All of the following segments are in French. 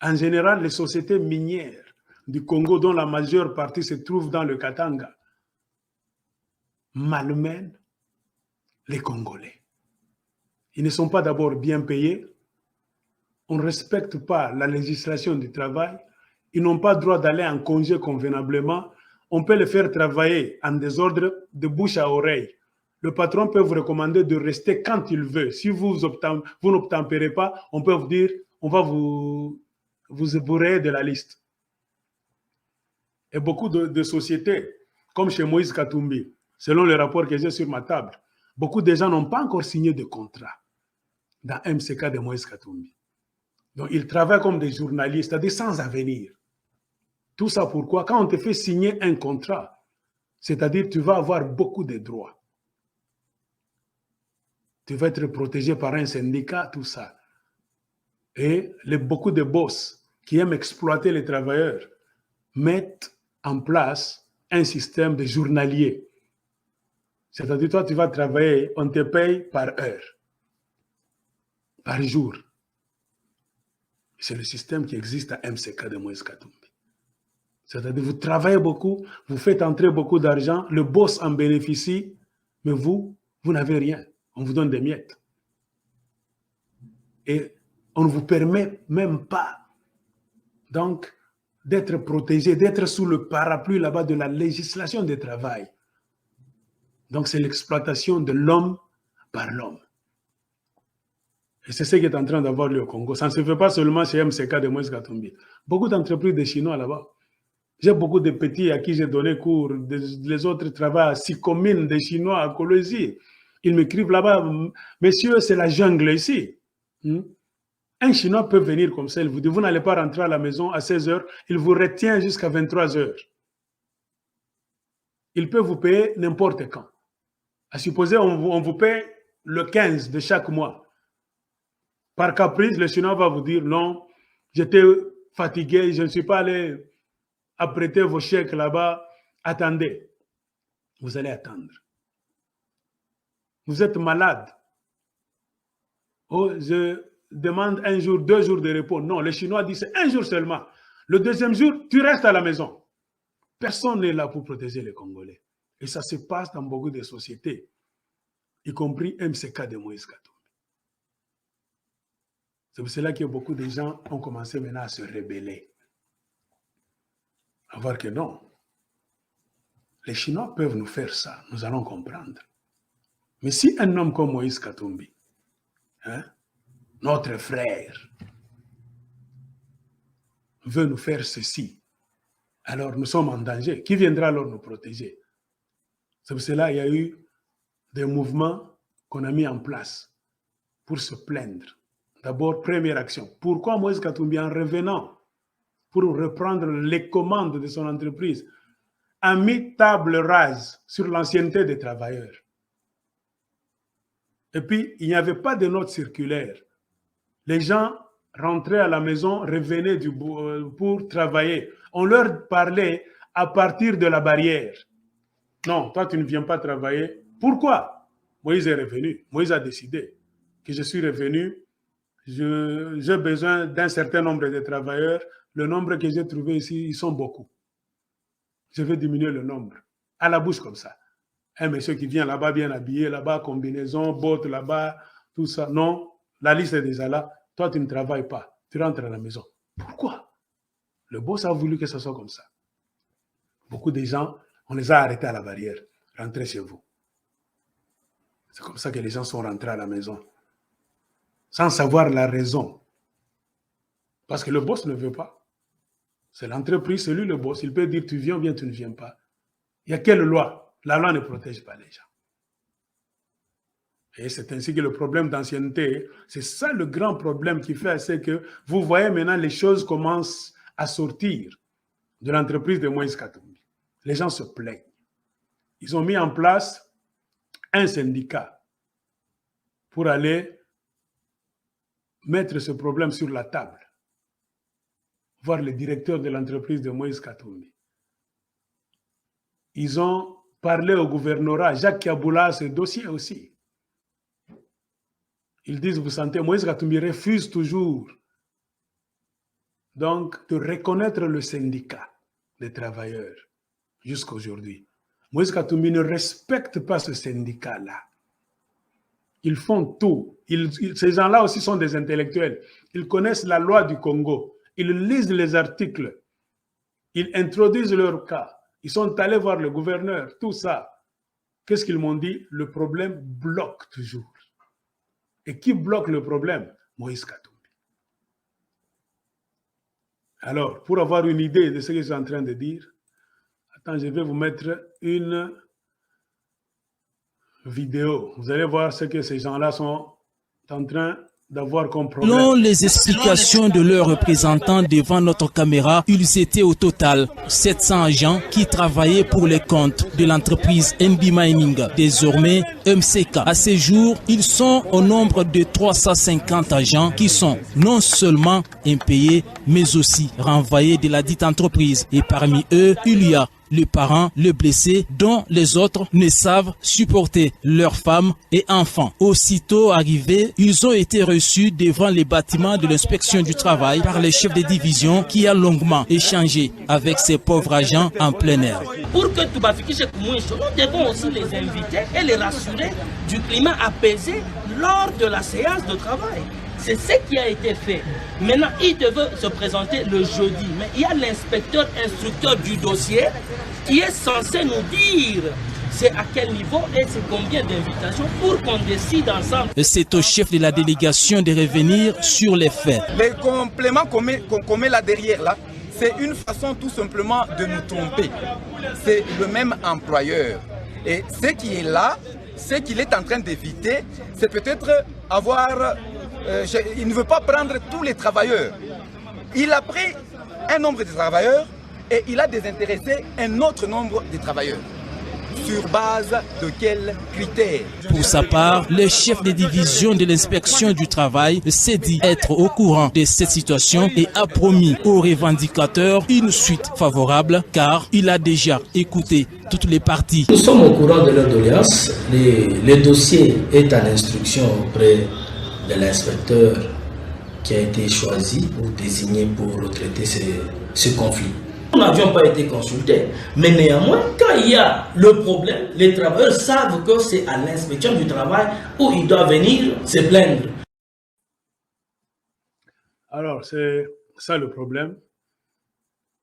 En général, les sociétés minières du Congo, dont la majeure partie se trouve dans le Katanga, malmènent les Congolais. Ils ne sont pas d'abord bien payés, on ne respecte pas la législation du travail, ils n'ont pas le droit d'aller en congé convenablement, on peut les faire travailler en désordre de bouche à oreille. Le patron peut vous recommander de rester quand il veut. Si vous n'obtempérez pas, on peut vous dire, on va vous rayer de la liste. Et beaucoup de sociétés, comme chez Moïse Katumbi, selon le rapport que j'ai sur ma table, beaucoup de gens n'ont pas encore signé de contrat dans MCK de Moïse Katumbi. Donc, ils travaillent comme des journalistes, c'est-à-dire sans avenir. Tout ça pourquoi? Quand on te fait signer un contrat, c'est-à-dire tu vas avoir beaucoup de droits. Tu vas être protégé par un syndicat, tout ça. Et beaucoup de boss qui aiment exploiter les travailleurs mettent en place un système de journalier. C'est-à-dire, toi, tu vas travailler, on te paye par heure, par jour. C'est le système qui existe à MCK de Moïse Katumbi. C'est-à-dire, vous travaillez beaucoup, vous faites entrer beaucoup d'argent, le boss en bénéficie, mais vous n'avez rien. On vous donne des miettes. Et on ne vous permet même pas, donc, d'être protégé, d'être sous le parapluie là-bas de la législation du travail. Donc, c'est l'exploitation de l'homme par l'homme. Et c'est ce qui est en train d'avoir lieu au Congo. Ça ne se fait pas seulement chez MCK de Moïse Katumbi. Beaucoup d'entreprises de Chinois là-bas. J'ai beaucoup de petits à qui j'ai donné cours. Les autres travaillent à 6 communes de Chinois à Colosie. Ils m'écrivent là-bas, messieurs, c'est la jungle ici. Un Chinois peut venir comme ça, il vous dit, vous n'allez pas rentrer à la maison à 16 h, il vous retient jusqu'à 23 h. Il peut vous payer n'importe quand. À supposer, on vous paye le 15 de chaque mois. Par caprice, le Chinois va vous dire, non, j'étais fatigué, je ne suis pas allé apprêter vos chèques là-bas. Attendez. Vous allez attendre. Vous êtes malade. Oh, je demande 1 jour, 2 jours de repos. Non, le Chinois dit c'est 1 jour seulement. Le deuxième jour, tu restes à la maison. Personne n'est là pour protéger les Congolais. Et ça se passe dans beaucoup de sociétés, y compris MCK de Moïse Katumbi. C'est pour cela que beaucoup de gens ont commencé maintenant à se rebeller. À voir que non. Les Chinois peuvent nous faire ça, nous allons comprendre. Mais si un homme comme Moïse Katumbi, notre frère, veut nous faire ceci, alors nous sommes en danger. Qui viendra alors nous protéger? C'est pour cela qu'il y a eu des mouvements qu'on a mis en place pour se plaindre. D'abord, première action. Pourquoi Moïse Katumbi, en revenant pour reprendre les commandes de son entreprise, a mis table rase sur l'ancienneté des travailleurs? Et puis, il n'y avait pas de note circulaire. Les gens rentraient à la maison, revenaient pour travailler. On leur parlait à partir de la barrière. Non, toi, tu ne viens pas travailler. Pourquoi? Moïse est revenu. Moïse a décidé que je suis revenu. J'ai besoin d'un certain nombre de travailleurs. Le nombre que j'ai trouvé ici, ils sont beaucoup. Je vais diminuer le nombre. À la bouche comme ça. Un monsieur qui vient là-bas, bien habillé, là-bas, combinaison, bottes là-bas, tout ça. Non, la liste est déjà là. Toi, tu ne travailles pas. Tu rentres à la maison. Pourquoi? Le boss a voulu que ce soit comme ça. Beaucoup de gens, on les a arrêtés à la barrière. Rentrez chez vous. C'est comme ça que les gens sont rentrés à la maison. Sans savoir la raison. Parce que le boss ne veut pas. C'est l'entreprise, c'est lui le boss. Il peut dire tu viens ou bien tu ne viens pas. Il y a quelle loi? La loi ne protège pas les gens. Et c'est ainsi que le problème d'ancienneté, c'est ça le grand problème qui fait, c'est que vous voyez maintenant les choses commencent à sortir de l'entreprise de Moïse Katumbi. Les gens se plaignent. Ils ont mis en place un syndicat pour aller mettre ce problème sur la table. Voir le directeur de l'entreprise de Moïse Katumbi. Ils ont parlé au gouvernorat, Jacques Kaboula, ce dossier aussi. Ils disent, vous sentez, Moïse Katumbi refuse toujours donc de reconnaître le syndicat des travailleurs jusqu'à aujourd'hui. Moïse Katumbi ne respecte pas ce syndicat-là. Ils font tout. Ces gens-là aussi sont des intellectuels. Ils connaissent la loi du Congo. Ils lisent les articles. Ils introduisent leur cas. Ils sont allés voir le gouverneur, tout ça. Qu'est-ce qu'ils m'ont dit? Le problème bloque toujours. Et qui bloque le problème? Moïse Katumbi. Alors, pour avoir une idée de ce que je suis en train de dire, attends, je vais vous mettre une vidéo. Vous allez voir ce que ces gens-là sont en train d'avoir comme problème. Selon les explications de leurs représentants devant notre caméra, ils étaient au total 700 agents qui travaillaient pour les comptes de l'entreprise MB Mining, désormais MCK. À ce jour, ils sont au nombre de 350 agents qui sont non seulement impayés, mais aussi renvoyés de la dite entreprise. Et parmi eux, il y a les parents, les blessés, dont les autres ne savent supporter leurs femmes et enfants. Aussitôt arrivés, ils ont été reçus devant les bâtiments de l'inspection du travail par le chef de division qui a longuement échangé avec ces pauvres agents en plein air. Pour que Toubafikishe Koumouncho, nous devons aussi les inviter et les rassurer du climat apaisé lors de la séance de travail. C'est ce qui a été fait. Maintenant, il devait se présenter le jeudi. Mais il y a l'inspecteur instructeur du dossier qui est censé nous dire c'est à quel niveau et c'est combien d'invitations pour qu'on décide ensemble. C'est au chef de la délégation de revenir sur les faits. Les compléments qu'on commet là derrière, là, c'est une façon tout simplement de nous tromper. C'est le même employeur. Et ce qui est là, ce qu'il est en train d'éviter, c'est peut-être avoir... il ne veut pas prendre tous les travailleurs. Il a pris un nombre de travailleurs et il a désintéressé un autre nombre de travailleurs. Sur base de quels critères? Pour sa part, le chef de division de l'inspection du travail s'est dit être au courant de cette situation et a promis aux revendicateurs une suite favorable car il a déjà écouté toutes les parties. Nous sommes au courant de leur doléance. Le dossier est à l'instruction auprès de l'inspecteur qui a été choisi ou désigné pour traiter ce conflit. Nous n'avions pas été consultés, mais néanmoins, quand il y a le problème, les travailleurs savent que c'est à l'inspection du travail où ils doivent venir se plaindre. Alors, c'est ça le problème.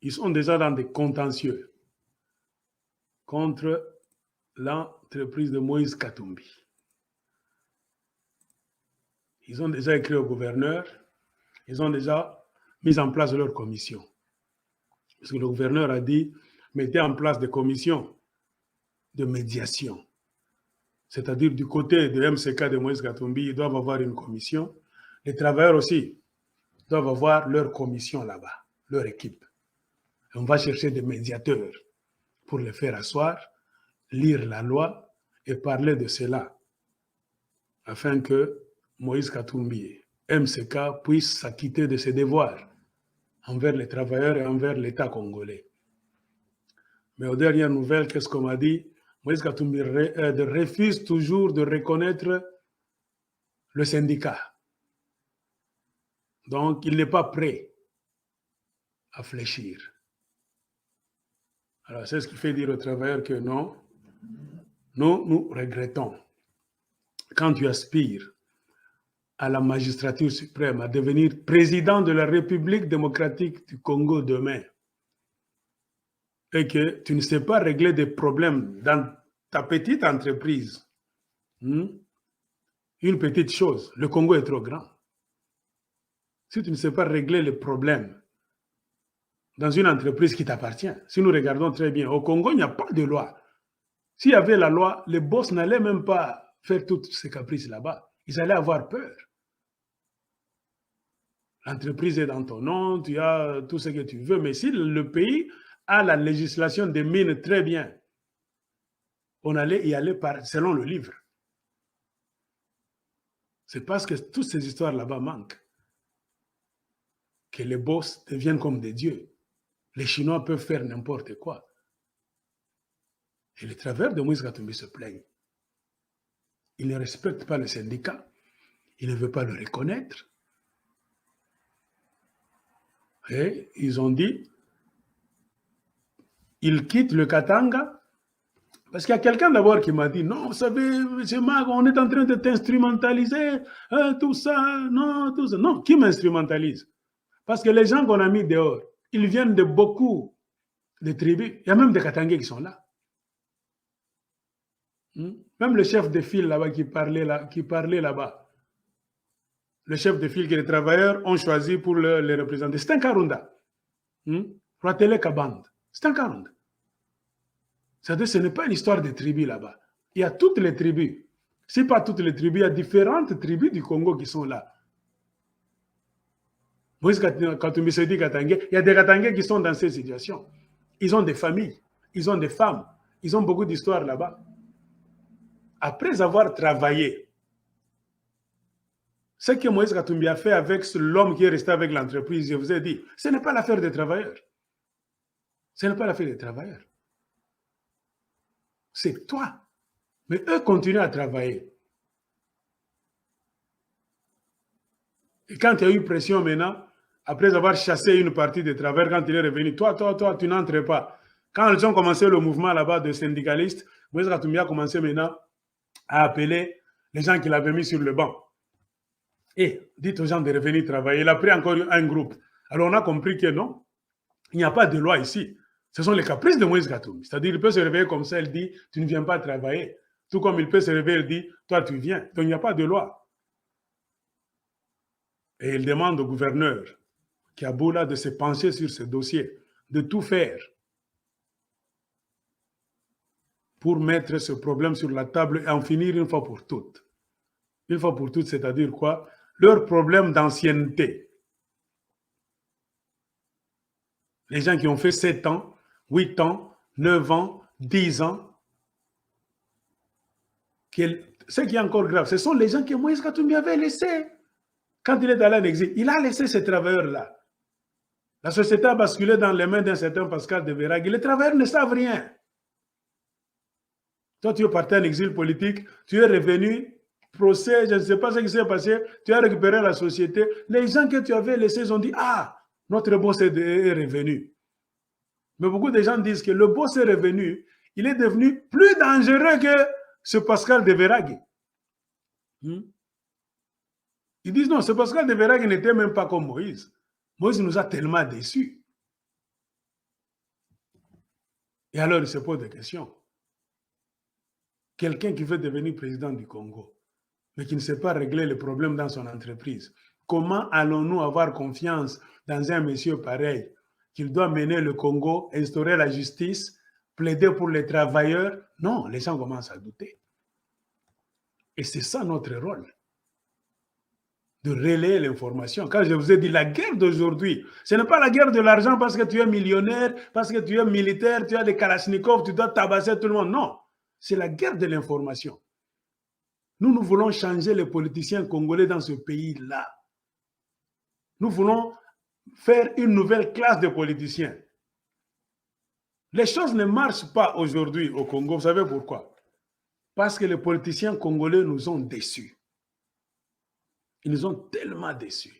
Ils sont déjà dans des contentieux contre l'entreprise de Moïse Katumbi. Ils ont déjà écrit au gouverneur, ils ont déjà mis en place leur commission. Parce que le gouverneur a dit, mettez en place des commissions de médiation. C'est-à-dire du côté de MCK de Moïse Katumbi, ils doivent avoir une commission. Les travailleurs aussi doivent avoir leur commission là-bas, leur équipe. Et on va chercher des médiateurs pour les faire asseoir, lire la loi et parler de cela, afin que Moïse Katumbi, MCK, puisse s'acquitter de ses devoirs envers les travailleurs et envers l'État congolais. Mais aux dernières nouvelles, qu'est-ce qu'on m'a dit? Moïse Katumbi refuse toujours de reconnaître le syndicat. Donc, il n'est pas prêt à fléchir. Alors, c'est ce qui fait dire aux travailleurs que non, nous regrettons. Quand tu aspires à la magistrature suprême, à devenir président de la République démocratique du Congo demain, et que tu ne sais pas régler des problèmes dans ta petite entreprise, une petite chose, le Congo est trop grand. Si tu ne sais pas régler les problèmes dans une entreprise qui t'appartient, si nous regardons très bien, au Congo, il n'y a pas de loi. S'il y avait la loi, les boss n'allaient même pas faire tous ces caprices là-bas. Ils allaient avoir peur. L'entreprise est dans ton nom, tu as tout ce que tu veux, mais si le pays a la législation des mines très bien, on allait y aller selon le livre. C'est parce que toutes ces histoires là-bas manquent que les boss deviennent comme des dieux. Les Chinois peuvent faire n'importe quoi. Et les travailleurs de Moïse Katumbi se plaignent. Ils ne respectent pas le syndicat. Ils ne veulent pas le reconnaître. Et ils ont dit, ils quittent le Katanga, parce qu'il y a quelqu'un d'abord qui m'a dit, non, vous savez, M. Mag, on est en train de t'instrumentaliser, tout ça, non, tout ça. Non, qui m'instrumentalise? Parce que les gens qu'on a mis dehors, ils viennent de beaucoup de tribus. Il y a même des Katangais qui sont là. Même le chef de file là-bas qui parlait là-bas. Le chef de file que les travailleurs ont choisi pour les représenter. C'est un Karunda. Ratele Kaband. C'est un Karunda. C'est-à-dire que ce n'est pas une histoire de tribus là-bas. Il y a toutes les tribus. Si pas toutes les tribus, il y a différentes tribus du Congo qui sont là. Moïse Katumbi se dit Katangais, il y a des Katangais qui sont dans ces situations. Ils ont des familles, ils ont des femmes, ils ont beaucoup d'histoires là-bas. Après avoir travaillé, ce que Moïse Katumbi a fait avec l'homme qui est resté avec l'entreprise, je vous ai dit, ce n'est pas l'affaire des travailleurs. Ce n'est pas l'affaire des travailleurs. C'est toi. Mais eux continuent à travailler. Et quand il y a eu pression maintenant, après avoir chassé une partie des travailleurs, quand il est revenu, toi, tu n'entres pas. Quand ils ont commencé le mouvement là-bas de syndicalistes, Moïse Katumbi a commencé maintenant à appeler les gens qu'il avait mis sur le banc. Et dites aux gens de revenir travailler. Il a pris encore un groupe. Alors on a compris que non, il n'y a pas de loi ici. Ce sont les caprices de Moïse Katumbi. C'est-à-dire il peut se réveiller comme ça, il dit, tu ne viens pas travailler. Tout comme il peut se réveiller, il dit, toi tu viens. Donc il n'y a pas de loi. Et il demande au gouverneur Kiaboula de se pencher sur ce dossier, de tout faire pour mettre ce problème sur la table et en finir une fois pour toutes. Une fois pour toutes, c'est-à-dire quoi? Leur problème d'ancienneté. Les gens qui ont fait 7 ans, 8 ans, 9 ans, 10 ans, ce qui est encore grave, ce sont les gens que Moïse Katumbi avait laissés. Quand il est allé en exil, il a laissé ces travailleurs-là. La société a basculé dans les mains d'un certain Pascal Deveragui. Les travailleurs ne savent rien. Toi, tu es parti en exil politique, tu es revenu, procès, je ne sais pas ce qui s'est passé, tu as récupéré la société. Les gens que tu avais laissés ont dit, ah, notre boss est revenu. Mais beaucoup de gens disent que le boss est revenu, il est devenu plus dangereux que ce Pascal Deveragui. Ils disent non, ce Pascal Deveragui n'était même pas comme Moïse. Moïse nous a tellement déçus. Et alors il se pose des questions. Quelqu'un qui veut devenir président du Congo, mais qui ne sait pas régler les problèmes dans son entreprise, comment allons-nous avoir confiance dans un monsieur pareil, qu'il doit mener le Congo, instaurer la justice, plaider pour les travailleurs? Non, les gens commencent à douter. Et c'est ça notre rôle, de relayer l'information. Quand je vous ai dit la guerre d'aujourd'hui, ce n'est pas la guerre de l'argent parce que tu es millionnaire, parce que tu es militaire, tu as des kalachnikovs, tu dois tabasser tout le monde. Non, c'est la guerre de l'information. Nous voulons changer les politiciens congolais dans ce pays-là. Nous voulons faire une nouvelle classe de politiciens. Les choses ne marchent pas aujourd'hui au Congo. Vous savez pourquoi? Parce que les politiciens congolais nous ont déçus. Ils nous ont tellement déçus.